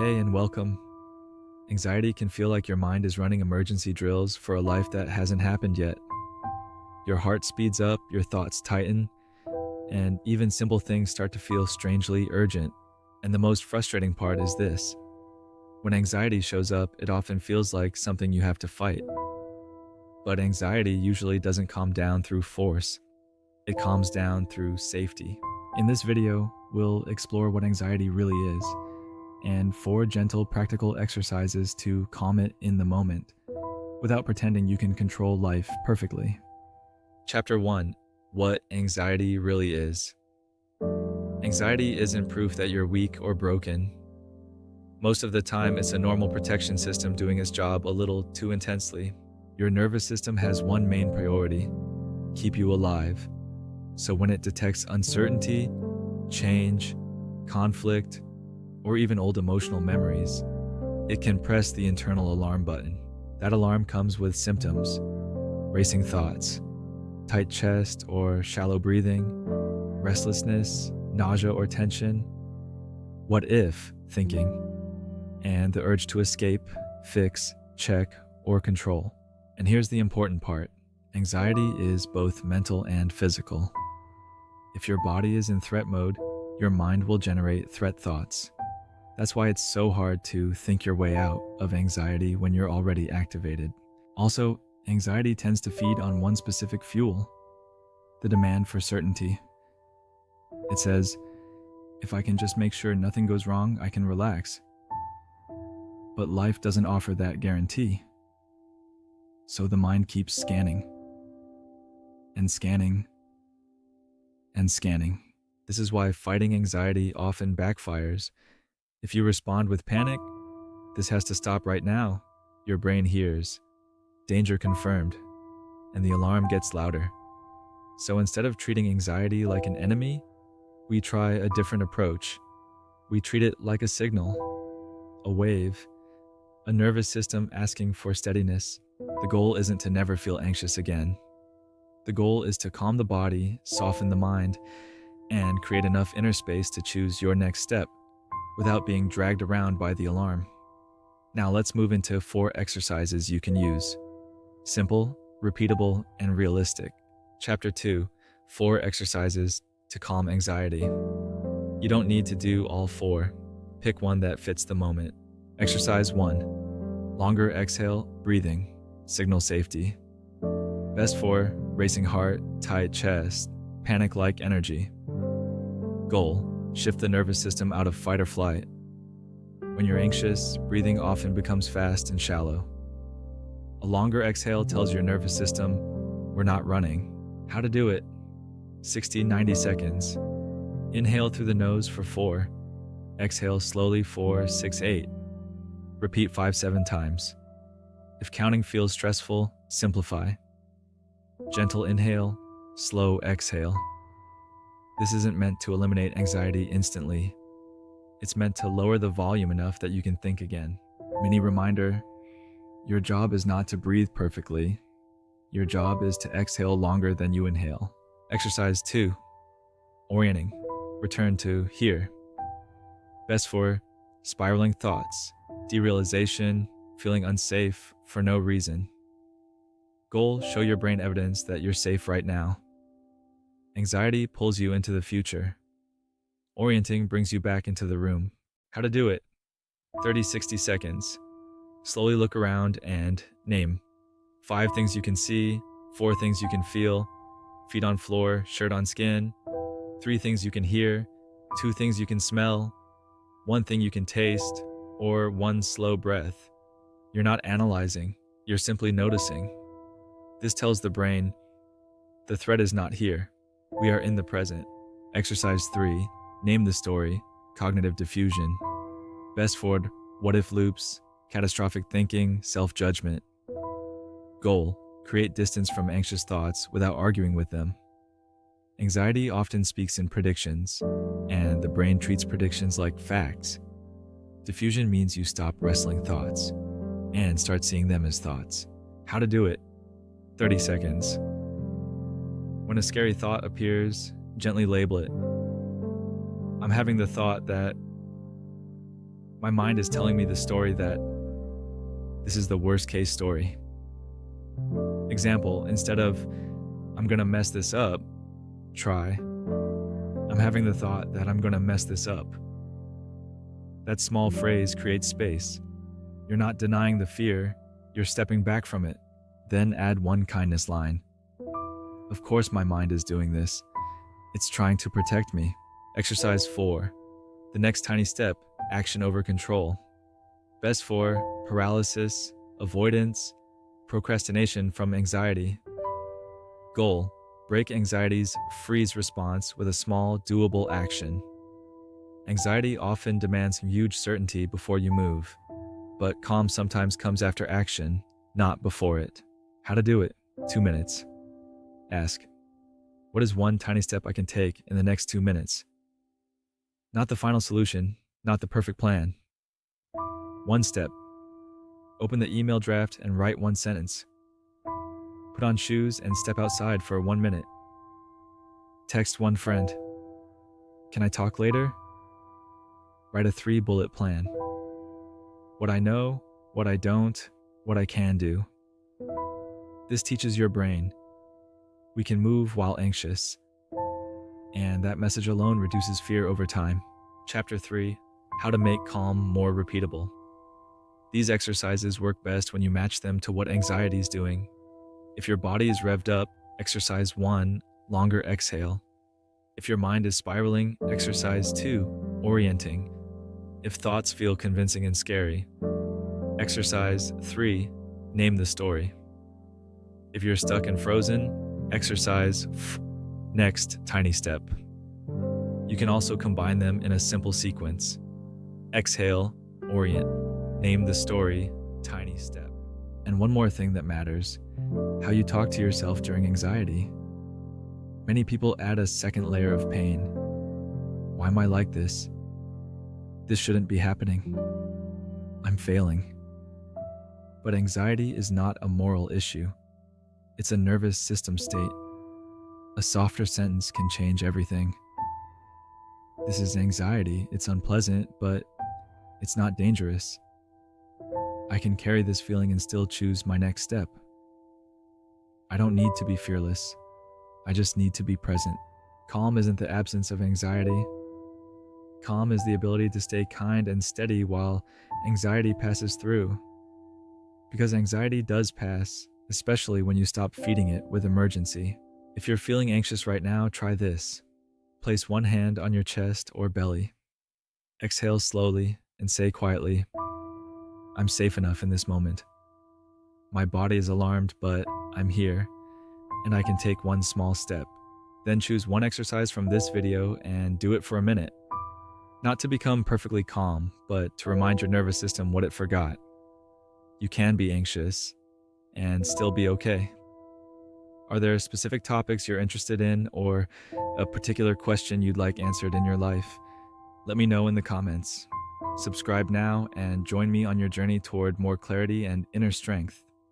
Hey, and welcome. Anxiety can feel like your mind is running emergency drills for a life that hasn't happened yet. Your heart speeds up, your thoughts tighten, and even simple things start to feel strangely urgent. And the most frustrating part is this: when anxiety shows up, it often feels like something you have to fight. But anxiety usually doesn't calm down through force, it calms down through safety. In this video, we'll explore what anxiety really is and 4 gentle, practical exercises to calm it in the moment without pretending you can control life perfectly. Chapter 1: What Anxiety Really Is. Anxiety isn't proof that you're weak or broken. Most of the time, it's a normal protection system doing its job a little too intensely. Your nervous system has one main priority: keep you alive. So when it detects uncertainty, change, conflict, or even old emotional memories, it can press the internal alarm button. That alarm comes with symptoms: racing thoughts, tight chest or shallow breathing, restlessness, nausea or tension, what if thinking, and the urge to escape, fix, check, or control. And here's the important part: anxiety is both mental and physical. If your body is in threat mode, your mind will generate threat thoughts. That's why it's so hard to think your way out of anxiety when you're already activated. Also, anxiety tends to feed on one specific fuel: the demand for certainty. It says, if I can just make sure nothing goes wrong, I can relax. But life doesn't offer that guarantee. So the mind keeps scanning, and scanning, and scanning. This is why fighting anxiety often backfires. If you respond with panic, "This has to stop right now," your brain hears, "Danger confirmed," and the alarm gets louder. So instead of treating anxiety like an enemy, we try a different approach. We treat it like a signal, a wave, a nervous system asking for steadiness. The goal isn't to never feel anxious again. The goal is to calm the body, soften the mind, and create enough inner space to choose your next step without being dragged around by the alarm. Now let's move into 4 exercises you can use. Simple, repeatable, and realistic. Chapter 2: 4 exercises to calm anxiety. You don't need to do all 4. Pick one that fits the moment. Exercise 1: longer exhale, breathing. Signal safety. Best for racing heart, tight chest, panic-like energy. Goal: shift the nervous system out of fight or flight. When you're anxious, breathing often becomes fast and shallow. A longer exhale tells your nervous system, "We're not running." How to do it: 60-90 seconds. Inhale through the nose for 4. Exhale slowly for 6-8. Repeat 5-7 times. If counting feels stressful, simplify. Gentle inhale, slow exhale. This isn't meant to eliminate anxiety instantly. It's meant to lower the volume enough that you can think again. Mini reminder: your job is not to breathe perfectly. Your job is to exhale longer than you inhale. Exercise 2: orienting. Return to here. Best for spiraling thoughts, derealization, feeling unsafe for no reason. Goal: show your brain evidence that you're safe right now. Anxiety pulls you into the future. Orienting brings you back into the room. How to do it: 30-60 seconds. Slowly look around and name 5 things you can see, 4 things you can feel, feet on floor, shirt on skin, 3 things you can hear, 2 things you can smell, 1 thing you can taste, or 1 slow breath. You're not analyzing, you're simply noticing. This tells the brain, the threat is not here. We are in the present. Exercise 3: name the story, cognitive diffusion. Best for what if loops, catastrophic thinking, self-judgment. Goal: create distance from anxious thoughts without arguing with them. Anxiety often speaks in predictions, and the brain treats predictions like facts. Diffusion means you stop wrestling thoughts and start seeing them as thoughts. How to do it: 30 seconds. When a scary thought appears, gently label it. I'm having the thought that My mind is telling me the story that this is the worst case story. Example, instead of I'm gonna mess this up, try I'm having the thought that I'm gonna mess this up. That small phrase creates space. You're not denying the fear, you're stepping back from it. Then add one kindness line. Of course, my mind is doing this. It's trying to protect me. Exercise 4. The next tiny step, action over control. Best for paralysis, avoidance, procrastination from anxiety. Goal, break anxiety's freeze response with a small, doable action. Anxiety often demands huge certainty before you move, but calm sometimes comes after action, not before it. How to do it? 2 minutes. Ask, what is one tiny step I can take in the next 2 minutes? Not the final solution, not the perfect plan. One step. Open the email draft and write one sentence. Put on shoes and step outside for 1 minute. Text one friend. Can I talk later? Write a 3-bullet plan. What I know, what I don't, what I can do. This teaches your brain we can move while anxious, and that message alone reduces fear over time. Chapter 3, how to make calm more repeatable. These exercises work best when you match them to what anxiety is doing. If your body is revved up, exercise 1, longer exhale. If your mind is spiraling, exercise 2, orienting. If thoughts feel convincing and scary, exercise 3, name the story. If you're stuck and frozen, exercise next tiny step. You can also combine them in a simple sequence. Exhale, orient, name the story, tiny step. And one more thing that matters, how you talk to yourself during anxiety. Many people add a second layer of pain. Why am I like this? This shouldn't be happening. I'm failing. But anxiety is not a moral issue. It's a nervous system state. A softer sentence can change everything. This is anxiety. It's unpleasant, but it's not dangerous. I can carry this feeling and still choose my next step. I don't need to be fearless. I just need to be present. Calm isn't the absence of anxiety. Calm is the ability to stay kind and steady while anxiety passes through. Because anxiety does pass, especially when you stop feeding it with emergency. If you're feeling anxious right now, try this. Place one hand on your chest or belly. Exhale slowly and say quietly, I'm safe enough in this moment. My body is alarmed, but I'm here, and I can take one small step. Then choose one exercise from this video and do it for a minute. Not to become perfectly calm, but to remind your nervous system what it forgot. You can be anxious and still be okay. Are there specific topics you're interested in or a particular question you'd like answered in your life? Let me know in the comments. Subscribe now and join me on your journey toward more clarity and inner strength.